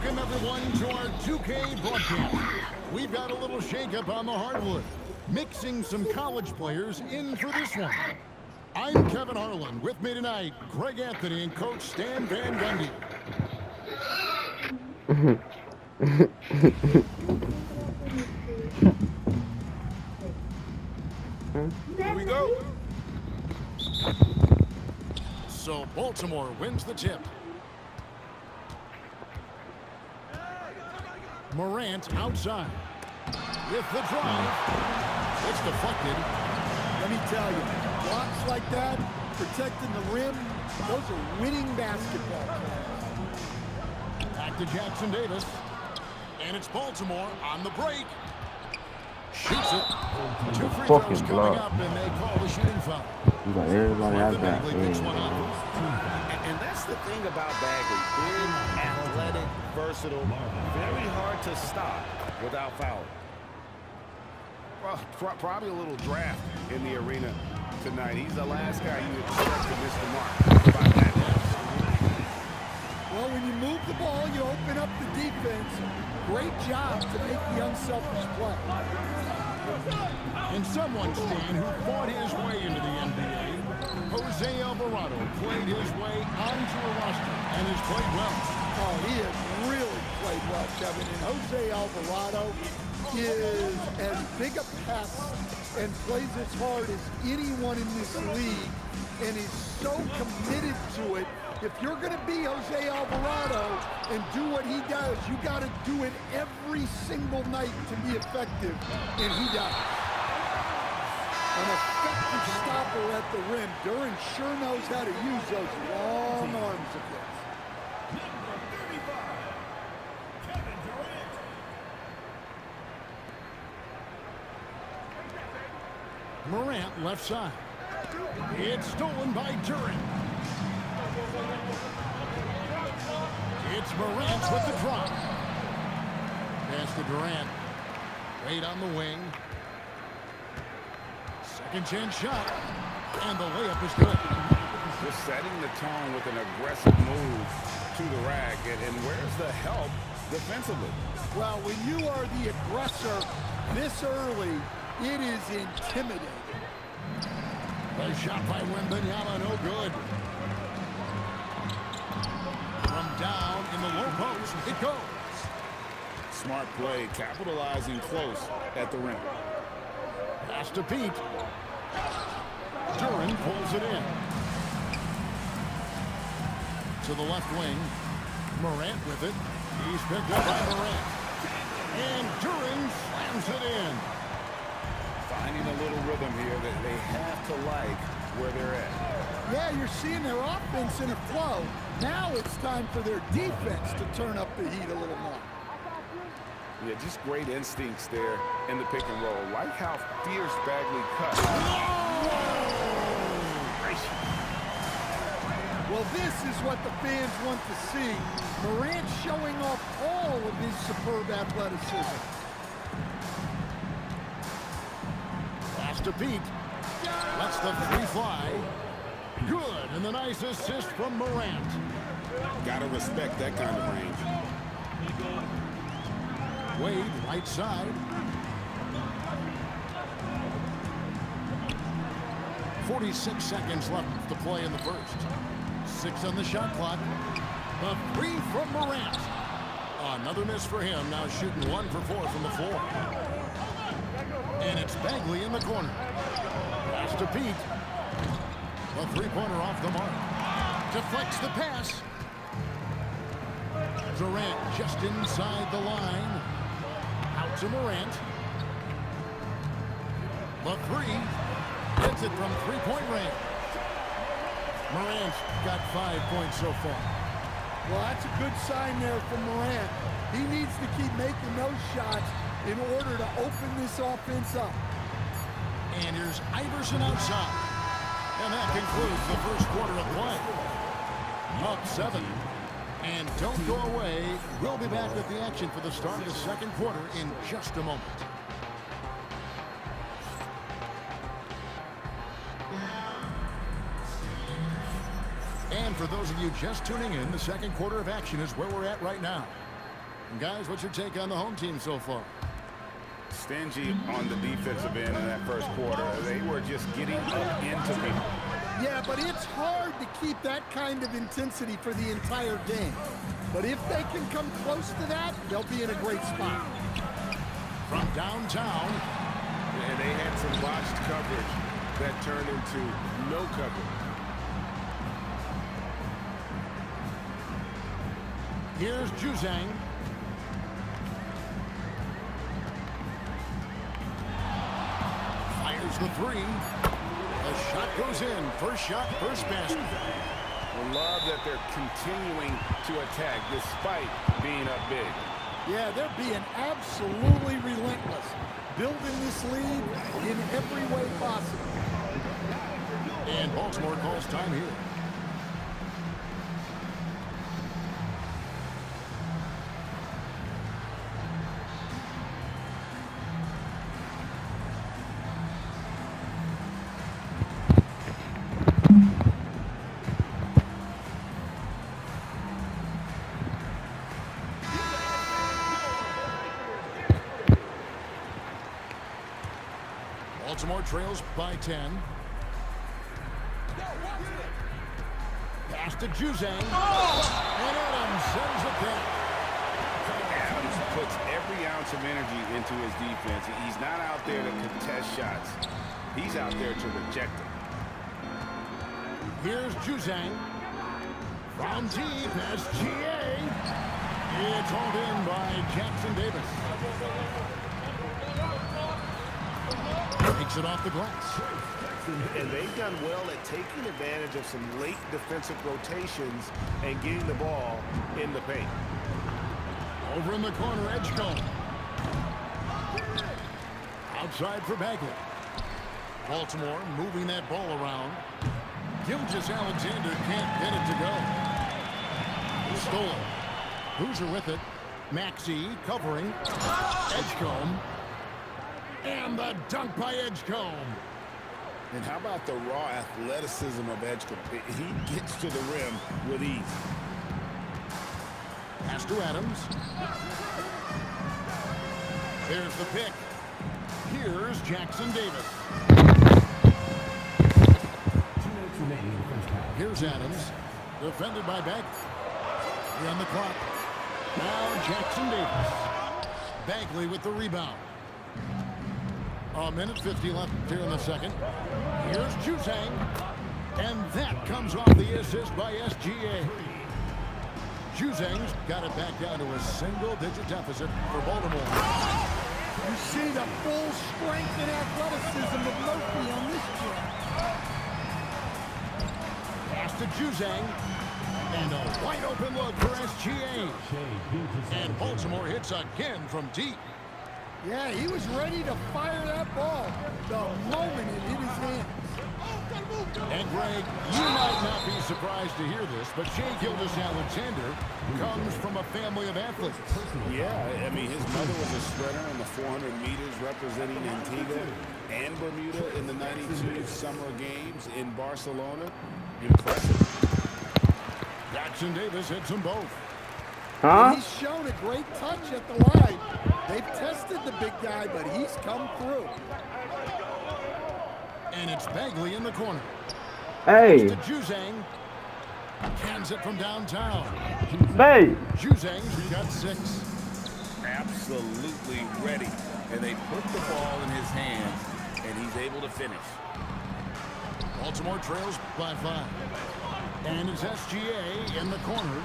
Welcome, everyone, to our 2K broadcast. We've got a little shakeup on the hardwood, mixing some college players in for this one. I'm Kevin Harlan. With me tonight, Greg Anthony and Coach Stan Van Gundy. Here we go. So Baltimore wins the tip. Morant outside. With the drive. It's deflected. Let me tell you, blocks like that, protecting the rim, those are winning basketball players. Back to Jackson Davis. And it's Baltimore on the break. Shoots it. 2 free throws coming up, and they call the shooting foul. Everybody has that. And that's the thing about Bagley. Big, athletic, versatile, very hard to stop without fouling. Well, probably a little draft in the arena tonight. He's the last guy you expect to miss the mark. Well, when you move the ball, you open up the defense. Great job to make the unselfish play. And someone, Stan, who fought his way into the NBA, Jose Alvarado, played his way onto a roster and has played well. Oh, he has really played well, Kevin. And Jose Alvarado is as big a pest and plays as hard as anyone in this league and is so committed to it. If you're going to be Jose Alvarado and do what he does, you got to do it every single night to be effective, and he does. An effective stopper at the rim. Duran sure knows how to use those long arms of his. Morant left side. It's stolen by Duran. It's Morant with the drop. Pass to Durant. Wade on the wing. Second chance shot. And the layup is good. Just setting the tone with an aggressive move to the rack. And where's the help defensively? Well, when you are the aggressor this early, it is intimidating. The shot by Wembanyama, no good. From down in the low post, it goes. Smart play, capitalizing close at the rim. Pass to Pete. Duran pulls it in. To the left wing. Morant with it. He's picked up by Morant. And Duran slams it in. Finding a little rhythm here that they have to like where they're at. Yeah, you're seeing their offense in a flow. Now it's time for their defense to turn up the heat a little more. Yeah, just great instincts there in the pick and roll. Like how fierce Bagley cut. Well, this is what the fans want to see. Morant showing off all of his superb athleticism. Pass to Pete. Lets the free fly. Good, and the nice assist from Morant. Gotta respect that kind of range. Wade, right side. 46 seconds left to play in the first. 6 on the shot clock. The three from Morant. Another miss for him, now shooting 1 for 4 from the floor. And it's Bagley in the corner. Pass to Pete. The three-pointer off the mark. Deflects the pass. Durant just inside the line. Out to Morant. The three. Hits it from three-point range. Morant's got 5 points so far. Well, that's a good sign there from Morant. He needs to keep making those shots in order to open this offense up. And here's Iverson outside. And that concludes the first quarter of play. Up 7. And don't go away. We'll be back with the action for the start of the second quarter in just a moment. And for those of you just tuning in, the second quarter of action is where we're at right now. Guys, what's your take on the home team so far? Stingy on the defensive end in that first quarter. They were just getting up into people. Yeah, but it's hard to keep that kind of intensity for the entire game. But if they can come close to that, they'll be in a great spot. From downtown. And they had some botched coverage that turned into no coverage. Here's Juzang. Fires the three. The shot goes in. First shot, first basket. I love that they're continuing to attack despite being up big. Yeah, they're being absolutely relentless, building this lead in every way possible. And Baltimore calls time here. Baltimore trails by 10. Pass to Juzang. And Adams sends it back. Adams puts every ounce of energy into his defense. He's not out there to contest shots. He's out there to reject them. Here's Juzang. From deep, SGA. It's hauled in by Jackson Davis. Takes it off the glass. And they've done well at taking advantage of some late defensive rotations and getting the ball in the paint. Over in the corner, Edgecombe. Outside for Bagley. Baltimore moving that ball around. Gilgeous-Alexander can't get it to go. Stolen. Boozer with it. Maxey covering. Edgecombe. And the dunk by Edgecombe. And how about the raw athleticism of Edgecombe? He gets to the rim with ease. Pass to Adams. There's the pick. Here's Jackson Davis. Here's Adams. Defended by Bagley. Here on the clock. Now Jackson Davis. Bagley with the rebound. A minute 50 left here in the second. Here's Juzang. And that comes off the assist by SGA. Juzang's got it back down to a single-digit deficit for Baltimore. You see the full strength and athleticism of Murphy on this jam. Pass to Juzang. And a wide-open look for SGA. And Baltimore hits again from deep. Yeah, he was ready to fire that ball the moment it hit his hands. And Greg, you might not be surprised to hear this, but Shai Gilgeous-Alexander comes from a family of athletes. Yeah, I mean, his mother was a sprinter in the 400 meters representing Antigua and Bermuda in the 92 Summer Games in Barcelona. Impressive. Jackson Davis hits them both. And he's shown a great touch at the line. They've tested the big guy, but he's come through. And it's Bagley in the corner. Hey. To Juzang. Cans it from downtown. Hey. Juzang's got 6. Absolutely ready. And they put the ball in his hands, and he's able to finish. Baltimore trails by 5. And it's SGA in the corner.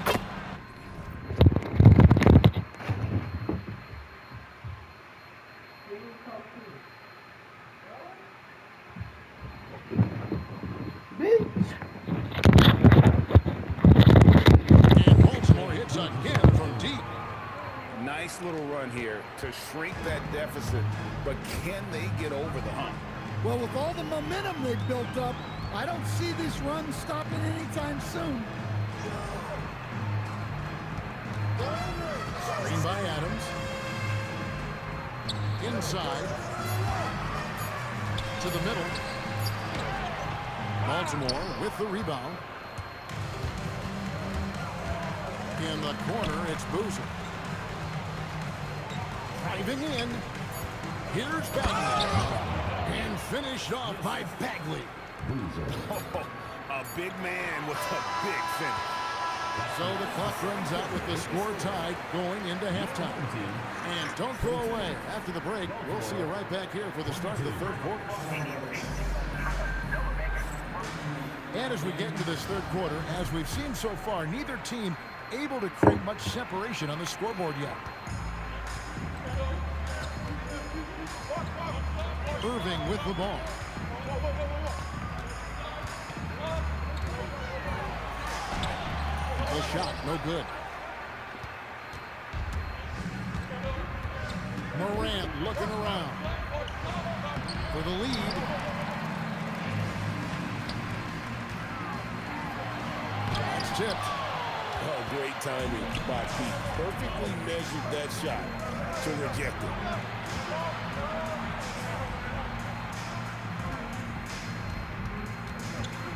And Baltimore hits again from deep. Nice little run here to shrink that deficit, but can they get over the hump? Well, with all the momentum they've built up, I don't see this run stopping anytime soon. Screen by Adams. Inside. To the middle. Baltimore with the rebound. In the corner, it's Boozer. Driving in. Here's Bagley. And finished off by Bagley. A big man with a big finish. So the clock runs out with the score tied going into halftime. And don't go away. After the break, we'll see you right back here for the start of the third quarter. And as we get into this third quarter, as we've seen so far, neither team able to create much separation on the scoreboard yet. Irving with the ball. The shot, no good. Morant looking around for the lead. That's tipped. Oh, great timing by Pete. Perfectly measured that shot to reject it.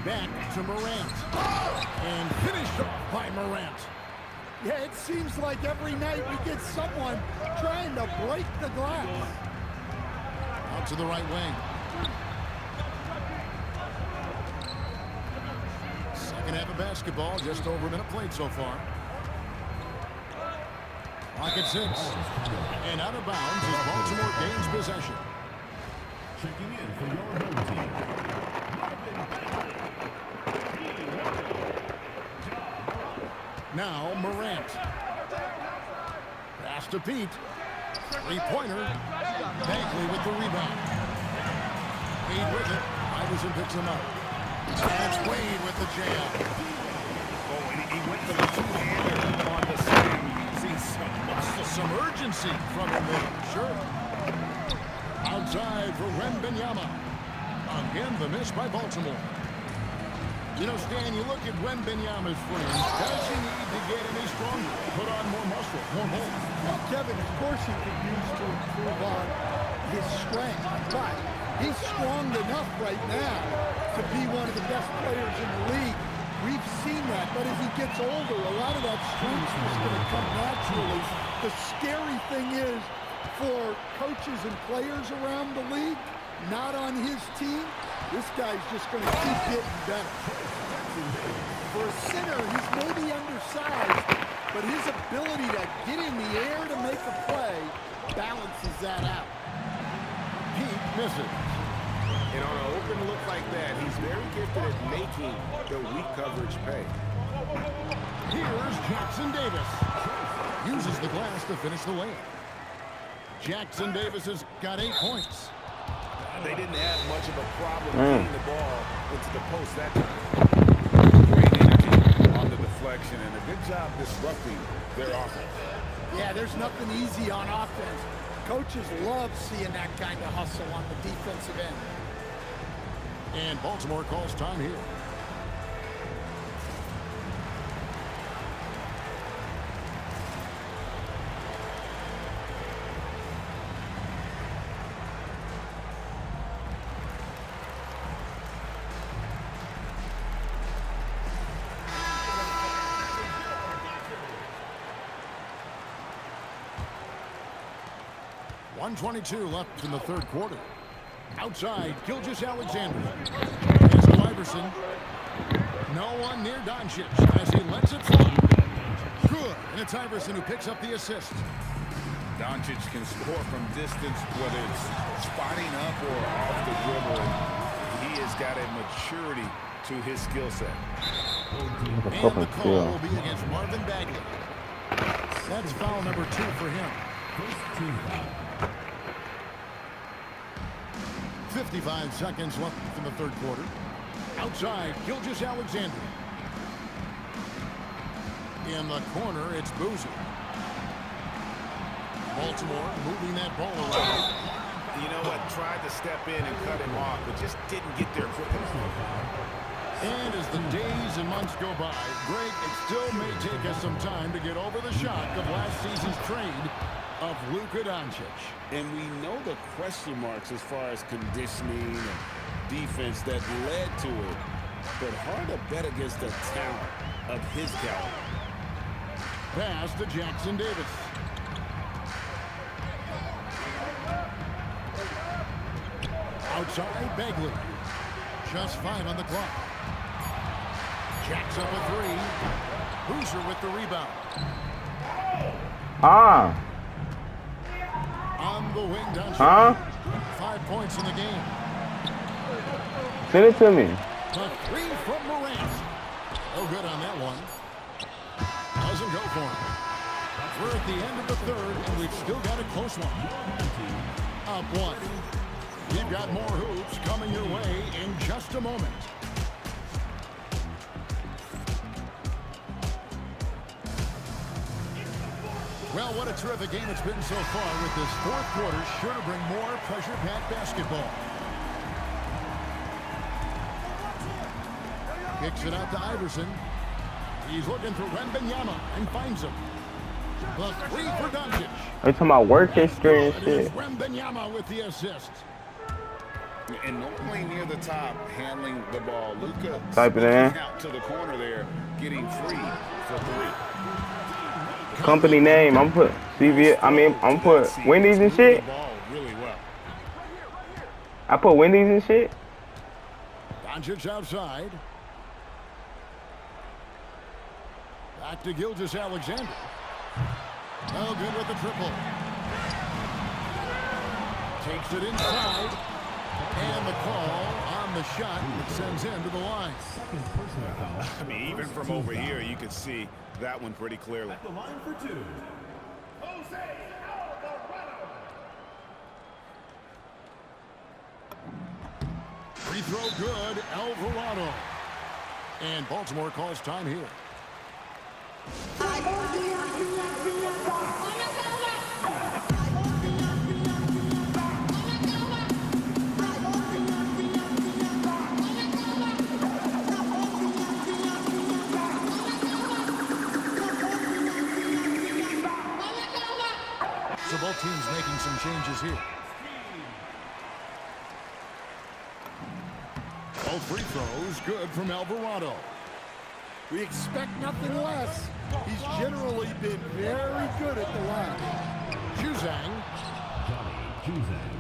Back to Morant. And finished off by Morant. Yeah, it seems like every night we get someone trying to break the glass. Out to the right wing. Second half of basketball, just over a minute played so far. Clock at 6. And out of bounds as Baltimore gains possession. Checking in for your home team. Now Morant. Pass to Pete. Three-pointer. Bagley with the rebound. Wade with it. Iverson picks him up. That's Wade with the jam. Oh, and he went for the two-hander on the slam. You see Some urgency from him there. Sure. Outside for Wembanyama. Again, the miss by Baltimore. You know, Stan, you look at Wembanyama's frame. Does he need to get any stronger? Put on more muscle, more bulk? Well, Kevin, of course he could use to improve on his strength, but he's strong enough right now to be one of the best players in the league. We've seen that, but as he gets older, a lot of that strength is going to come naturally. The scary thing is, for coaches and players around the league, not on his team, this guy's just going to keep getting better. For a center, he's maybe undersized, but his ability to get in the air to make a play balances that out. Pete misses. And on an open look like that, he's very gifted at making the weak coverage pay. Here's Jackson Davis. Uses the glass to finish the layup. Jackson Davis has got 8 points. They didn't have much of a problem getting the ball into the post that time. Great energy on the deflection and a good job disrupting their offense. Yeah, there's nothing easy on offense. Coaches love seeing that kind of hustle on the defensive end. And Baltimore calls time here. .122 left in the third quarter. Outside, Gilgeous-Alexander. Here's to Iverson. No one near Doncic as he lets it fly. Good, and it's Iverson who picks up the assist. Doncic can score from distance, whether it's spotting up or off the dribble. He has got a maturity to his skill set. And the call will be against Marvin Bagley. That's foul number 2 for him. 55 seconds left in the third quarter. Outside, Gilgeous-Alexander. In the corner, it's Boozer. Baltimore moving that ball around. You know what? Tried to step in and cut him off, but just didn't get there quick enough. And as the days and months go by, Greg, it still may take us some time to get over the shock of last season's trade of Luka Doncic. And we know the question marks as far as conditioning and defense that led to it. But hard to bet against the talent of his caliber. Pass to Jackson Davis. Outside, Bagley. Just 5 on the clock. Jacks up a 3. Boozer with the rebound. On the wing, down. 5 points in the game. Send it to me. The 3 from Morant. No good on that one. Doesn't go for him. We're at the end of the third, and we've still got a close one. Up 1. You've got more hoops coming your way in just a moment. Well, what a terrific game it's been so far, with this fourth quarter sure to bring more pressure-packed basketball. Kicks it out to Iverson. He's looking for Wembanyama and finds him. The 3 for Doncic. Are you talking about work history and shit? Wembanyama with the assist. And normally near the top, handling the ball. Luka Type it in. out to the corner there, getting free for 3. Company name. I'm put CV. I'm put Wendy's and shit. Really well. I put Wendy's and shit. Doncic outside. Back to Gilgeous-Alexander. Oh, good with the triple. Takes it inside. And the call on the shot that sends him to the line. I mean, even from over here, you could see that one pretty clearly. At the line for 2. Free throw good, Alvarado. And Baltimore calls time here. So both teams making some changes here. Both free throws good from Alvarado. We expect nothing less. He's generally been very good at the line. Juzang.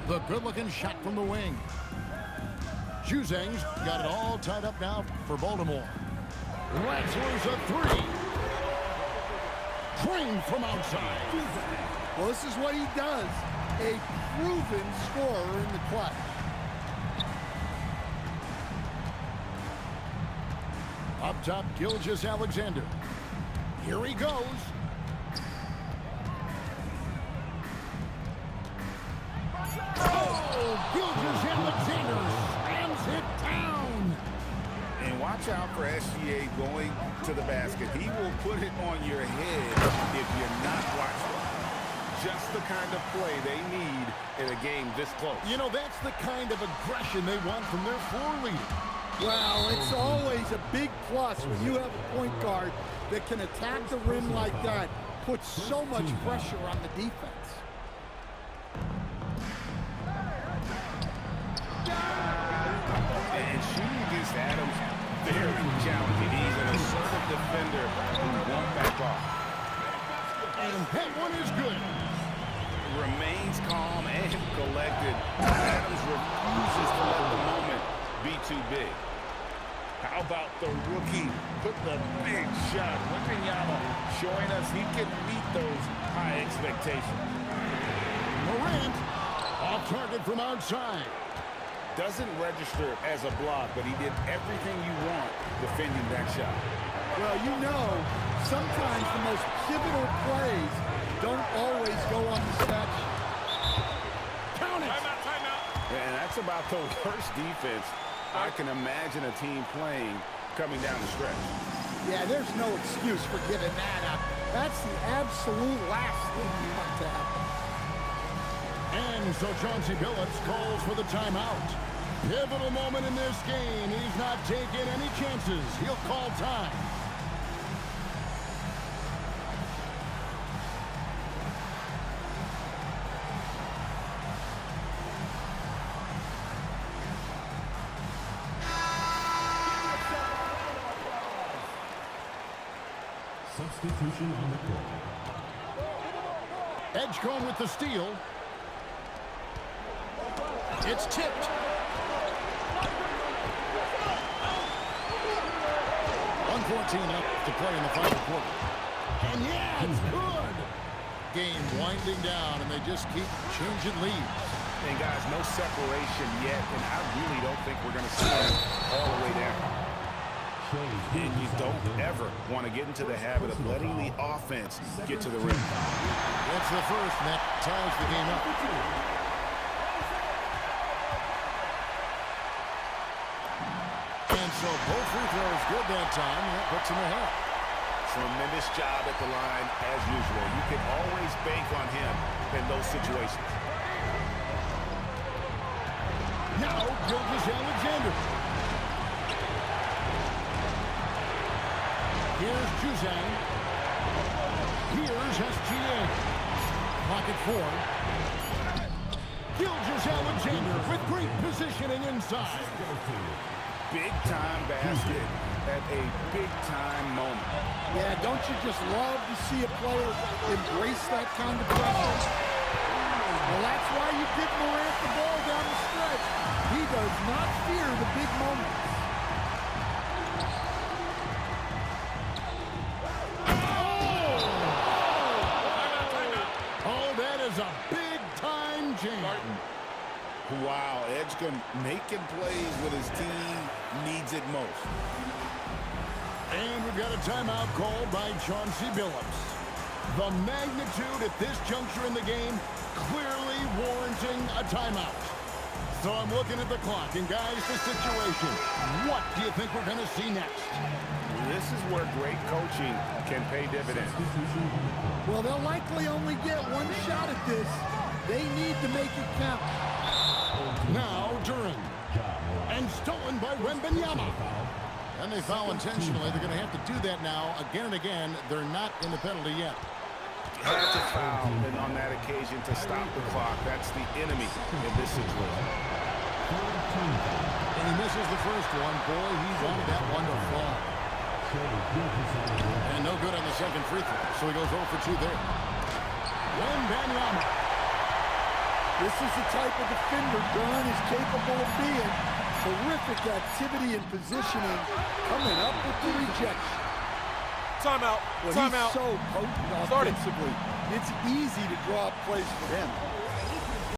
The good-looking shot from the wing. Juzang's got it all tied up now for Baltimore. Ratzler's a 3. Trained from outside. Well, this is what he does. A proven scorer in the clutch. Up top, Gilgeous-Alexander. Here he goes. Oh, Gilgeous-Alexander slams it down. And watch out for SGA going to the basket. He will put it on your head if you're not watching. Just the kind of play they need in a game this close. You know, that's the kind of aggression they want from their floor leader. Well, it's always a big plus when you have a point guard that can attack the rim like that, puts so much pressure on the defense. And shooting against Adams, very challenging. He's an assertive defender who won't back off. And that one is good. Remains calm and collected. Adams refuses to let the moment be too big. How about the rookie? Put the big shot. Wembanyama showing us he can meet those high expectations. Morant off target from outside. Doesn't register as a block, but he did everything you want defending that shot. Well, you know, sometimes the most pivotal plays don't always go on the stat sheet. Count it. And that's about the worst defense I can imagine a team playing coming down the stretch. Yeah, there's no excuse for giving that up. That's the absolute last thing you want to happen. And so Chauncey Billups calls for the timeout. Pivotal moment in this game. He's not taking any chances. He'll call time. Substitution on the court. Edgecombe with the steal. It's tipped. 14 up to play in the final quarter. And yeah, it's good. Game winding down, and they just keep changing leads. And guys, no separation yet, and I really don't think we're going to see them all the way down. And you don't ever want to get into the habit of letting the offense get to the rim. That's the first, and that ties the game up. And so both free throws good that time, and that puts them ahead. Tremendous job at the line, as usual. You can always bank on him in those situations. Now, Gilgeous-Alexander. Here's Juzang. Here's SGA. Clock at 4. Gilgeous-Alexander with great positioning inside. Big-time basket at a big-time moment. Yeah, don't you just love to see a player embrace that kind of pressure? Well, that's why you give Morant the ball down the stretch. He does not fear the big moments. Oh, that is a big-time jam. Wow, Edgecombe making plays when his team needs it most. And we've got a timeout called by Chauncey Billups. The magnitude at this juncture in the game clearly warranting a timeout. So I'm looking at the clock, and guys, the situation. What do you think we're going to see next? This is where great coaching can pay dividends. Well, they'll likely only get one shot at this. They need to make it count. Now, Duran. And stolen by Wembanyama. And they foul intentionally. They're going to have to do that now again and again. They're not in the penalty yet. Had to foul and on that occasion to stop the clock. That's the enemy in this situation. And he misses the first one. Boy, he wanted that one to fall. And no good on the second free throw. So he goes 0 for 2 there. Wembanyama. This is the type of defender Dunn is capable of being. Terrific activity and positioning, coming up with the rejection. Timeout. Well, Timeout. he's so potent offensively. It's easy to draw up plays for him.